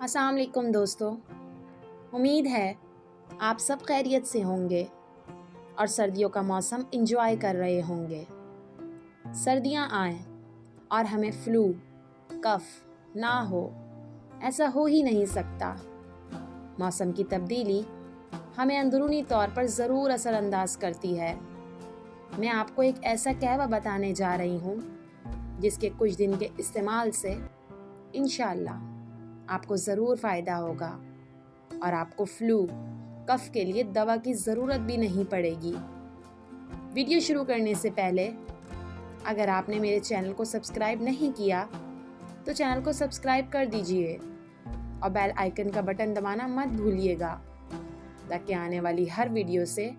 السلام علیکم دوستو، امید ہے آپ سب خیریت سے ہوں گے اور سردیوں کا موسم انجوائے کر رہے ہوں گے۔ سردیاں آئیں اور ہمیں فلو، کف نہ ہو، ایسا ہو ہی نہیں سکتا۔ موسم کی تبدیلی ہمیں اندرونی طور پر ضرور اثر انداز کرتی ہے۔ میں آپ کو ایک ایسا قہوہ بتانے جا رہی ہوں جس کے کچھ دن کے استعمال سے انشاءاللہ آپ کو ضرور فائدہ ہوگا اور آپ کو فلو، کف کے لیے دوا کی ضرورت بھی نہیں پڑے گی۔ ویڈیو شروع کرنے سے پہلے اگر آپ نے میرے چینل کو سبسکرائب نہیں کیا تو چینل کو سبسکرائب کر دیجئے اور بیل آئیکن کا بٹن دبانا مت بھولیے گا تاکہ آنے والی ہر ویڈیو سے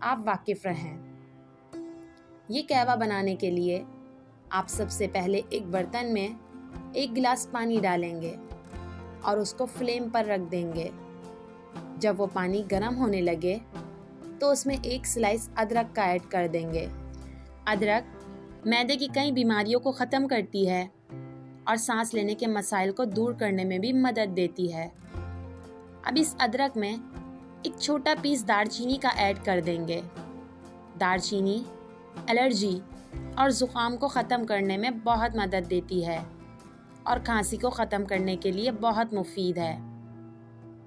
آپ واقف رہیں۔ یہ قہوہ بنانے کے لیے آپ سب سے پہلے ایک برتن میں 1 گلاس پانی ڈالیں گے اور اس کو فلیم پر رکھ دیں گے۔ جب وہ پانی گرم ہونے لگے تو اس میں 1 سلائس ادرک کا ایڈ کر دیں گے۔ ادرک معدے کی کئی بیماریوں کو ختم کرتی ہے اور سانس لینے کے مسائل کو دور کرنے میں بھی مدد دیتی ہے۔ اب اس ادرک میں ایک چھوٹا پیس دار چینی کا ایڈ کر دیں گے۔ دار چینی الرجی اور زکام کو ختم کرنے میں بہت مدد دیتی ہے اور کھانسی کو ختم کرنے کے لیے بہت مفید ہے۔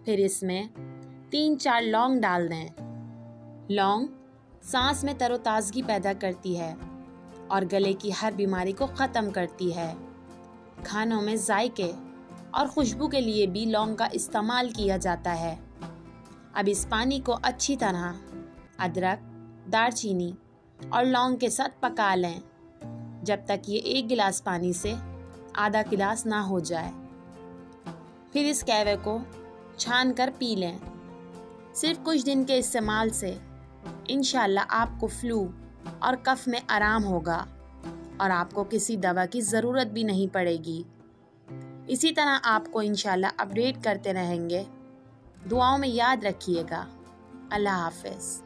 پھر اس میں 3-4 لونگ ڈال دیں۔ لونگ سانس میں تر و تازگی پیدا کرتی ہے اور گلے کی ہر بیماری کو ختم کرتی ہے۔ کھانوں میں ذائقے اور خوشبو کے لیے بھی لونگ کا استعمال کیا جاتا ہے۔ اب اس پانی کو اچھی طرح ادرک، دار چینی اور لونگ کے ساتھ پکا لیں جب تک یہ 1 گلاس پانی سے آدھا گلاس نہ ہو جائے۔ پھر اس قہوے کو چھان کر پی لیں۔ صرف کچھ دن کے استعمال سے انشاءاللہ آپ کو فلو اور کف میں آرام ہوگا اور آپ کو کسی دوا کی ضرورت بھی نہیں پڑے گی۔ اسی طرح آپ کو انشاءاللہ اپڈیٹ کرتے رہیں گے۔ دعاؤں میں یاد رکھیے گا۔ اللہ حافظ۔